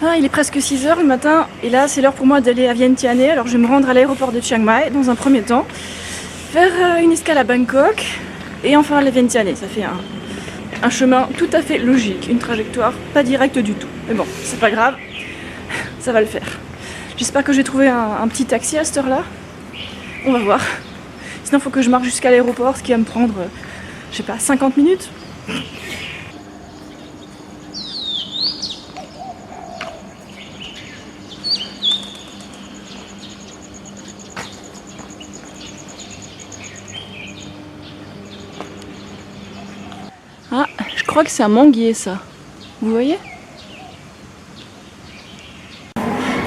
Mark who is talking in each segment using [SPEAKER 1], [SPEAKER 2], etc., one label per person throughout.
[SPEAKER 1] Ah, il est presque 6 h le matin et là c'est l'heure pour moi d'aller à Vientiane. Alors je vais me rendre à l'aéroport de Chiang Mai dans un premier temps, faire une escale à Bangkok et enfin aller à Vientiane. Ça fait un chemin tout à fait logique, une trajectoire pas directe du tout. Mais bon, c'est pas grave, ça va le faire. J'espère que j'ai trouvé un petit taxi à cette heure-là. On va voir. Sinon il faut que je marche jusqu'à l'aéroport, ce qui va me prendre, je sais pas, 50 minutes. Ah, je crois que c'est un manguier ça. Vous voyez?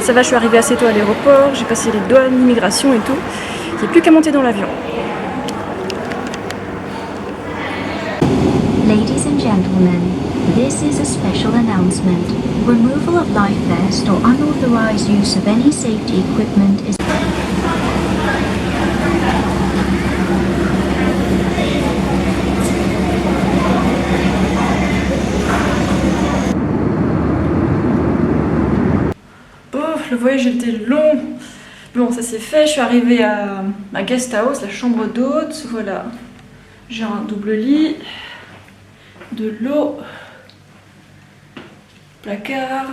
[SPEAKER 1] Ça va, je suis arrivée assez tôt à l'aéroport, j'ai passé les douanes, l'immigration et tout. Il n'y a plus qu'à monter dans l'avion.
[SPEAKER 2] Ladies and gentlemen, this is a special announcement. Removal of life vest or unauthorized use of any safety equipment is
[SPEAKER 1] Le voyage était long. Bon, ça s'est fait. Je suis arrivée à ma guest house, la chambre d'hôte. Voilà. J'ai un double lit, de l'eau, placard.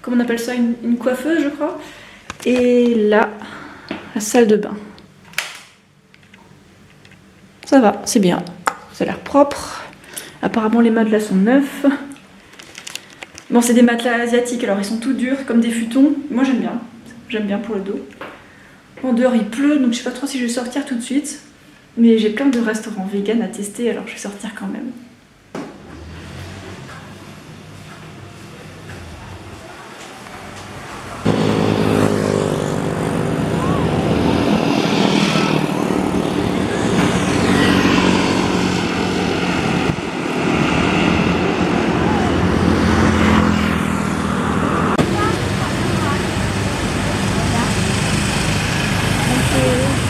[SPEAKER 1] Comment on appelle ça, une coiffeuse, je crois. Et là, la salle de bain. Ça va, c'est bien. Ça a l'air propre. Apparemment, les matelas sont neufs. Bon, c'est des matelas asiatiques, alors ils sont tout durs, comme des futons. Moi, j'aime bien. J'aime bien pour le dos. En dehors, il pleut, donc je sais pas trop si je vais sortir tout de suite. Mais j'ai plein de restaurants vegan à tester, alors je vais sortir quand même.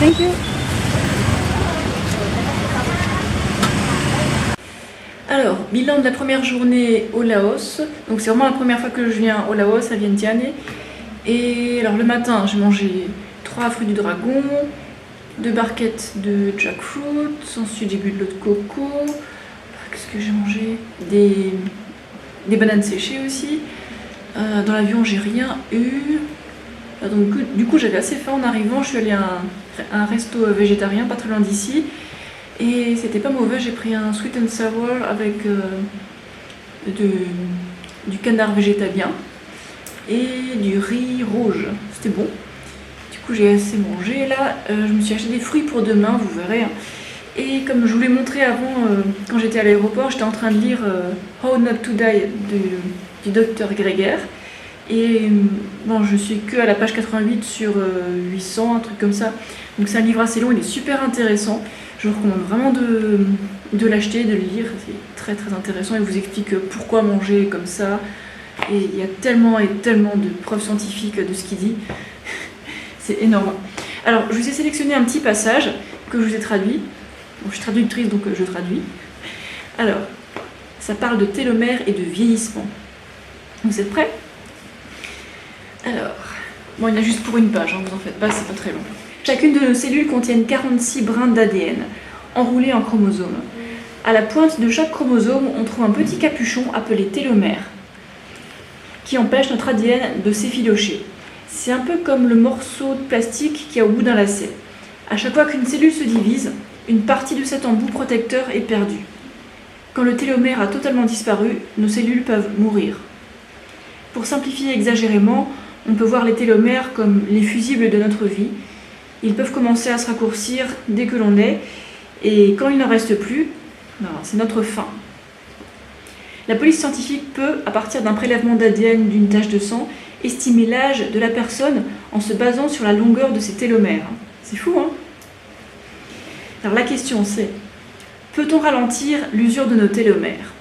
[SPEAKER 1] Thank you. Alors, bilan de la première journée au Laos. Donc c'est vraiment la première fois que je viens au Laos, à Vientiane. Et alors le matin, j'ai mangé 3 fruits du dragon, 2 barquettes de jackfruit, ensuite j'ai bu de l'eau de coco. Qu'est-ce que j'ai mangé? Des bananes séchées aussi. Dans l'avion, j'ai rien eu. Donc, du coup, j'avais assez faim en arrivant. Je suis allée à un resto végétarien pas très loin d'ici. Et c'était pas mauvais. J'ai pris un sweet and sour avec du canard végétalien et du riz rouge. C'était bon. Du coup, j'ai assez mangé. Là, je me suis acheté des fruits pour demain, vous verrez. Et comme je vous l'ai montré avant, quand j'étais à l'aéroport, j'étais en train de lire How Not to Die du docteur Greger. Et bon, je suis que à la page 88 sur 800, un truc comme ça. Donc c'est un livre assez long, il est super intéressant. Je vous recommande vraiment de l'acheter, de le lire. C'est très très intéressant. Il vous explique pourquoi manger comme ça. Et il y a tellement et tellement de preuves scientifiques de ce qu'il dit. C'est énorme. Alors, je vous ai sélectionné un petit passage que je vous ai traduit. Bon, je suis traductrice, donc je traduis. Alors, ça parle de télomère et de vieillissement. Vous êtes prêts ? Alors, bon, il y en a juste pour une page, hein, vous en faites pas, c'est pas très long. Chacune de nos cellules contient 46 brins d'ADN, enroulés en chromosomes. À la pointe de chaque chromosome, on trouve un petit capuchon appelé télomère, qui empêche notre ADN de s'effilocher. C'est un peu comme le morceau de plastique qu'il y a au bout d'un lacet. À chaque fois qu'une cellule se divise, une partie de cet embout protecteur est perdue. Quand le télomère a totalement disparu, nos cellules peuvent mourir. Pour simplifier exagérément, on peut voir les télomères comme les fusibles de notre vie. Ils peuvent commencer à se raccourcir dès que l'on est, et quand il n'en reste plus, c'est notre fin. La police scientifique peut, à partir d'un prélèvement d'ADN d'une tache de sang, estimer l'âge de la personne en se basant sur la longueur de ses télomères. C'est fou, hein? Alors la question c'est, peut-on ralentir l'usure de nos télomères?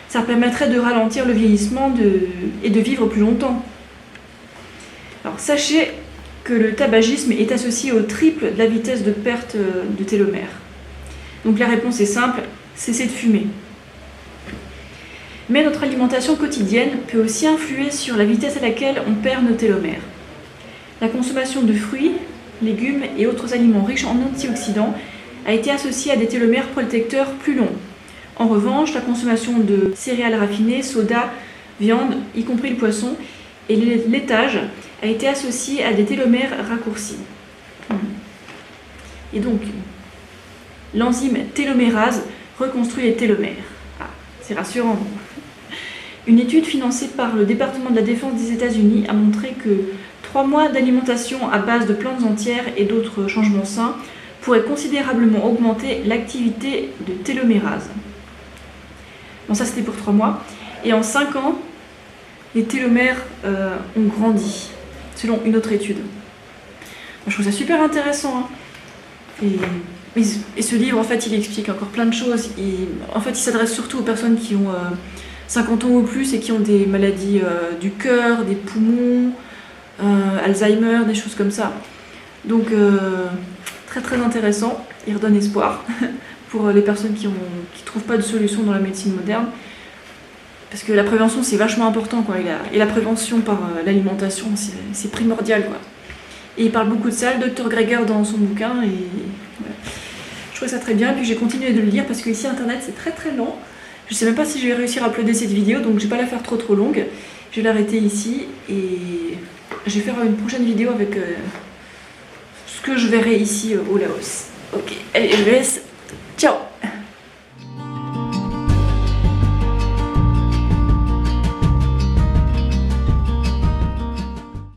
[SPEAKER 1] Ça permettrait de ralentir le vieillissement et de vivre plus longtemps. Alors sachez que le tabagisme est associé au triple de la vitesse de perte de télomères. Donc la réponse est simple, cessez de fumer. Mais notre alimentation quotidienne peut aussi influer sur la vitesse à laquelle on perd nos télomères. La consommation de fruits, légumes et autres aliments riches en antioxydants a été associée à des télomères protecteurs plus longs. En revanche, la consommation de céréales raffinées, soda, viande, y compris le poisson, et le laitage a été associé à des télomères raccourcis. Et donc, l'enzyme télomérase reconstruit les télomères. Ah, c'est rassurant. Une étude financée par le département de la Défense des États-Unis a montré que 3 mois d'alimentation à base de plantes entières et d'autres changements sains pourraient considérablement augmenter l'activité de télomérase. Bon, ça c'était pour 3 mois. Et en 5 ans, les télomères ont grandi, selon une autre étude. Je trouve ça super intéressant. Hein. Et ce livre, en fait, il explique encore plein de choses. En fait, il s'adresse surtout aux personnes qui ont 50 ans ou plus et qui ont des maladies du cœur, des poumons, Alzheimer, des choses comme ça. Donc, très très intéressant. Il redonne espoir pour les personnes qui trouvent pas de solution dans la médecine moderne. Parce que la prévention, c'est vachement important, quoi. Et la prévention par l'alimentation, c'est primordial, quoi. Et il parle beaucoup de ça, le Dr Greger, dans son bouquin. Et voilà. Je trouvais ça très bien. Et puis j'ai continué de le lire parce que ici, Internet, c'est très très lent. Je sais même pas si je vais réussir à uploader cette vidéo, donc je vais pas la faire trop longue. Je vais l'arrêter ici et je vais faire une prochaine vidéo avec ce que je verrai ici au Laos. Ok, allez, je vous laisse. Ciao!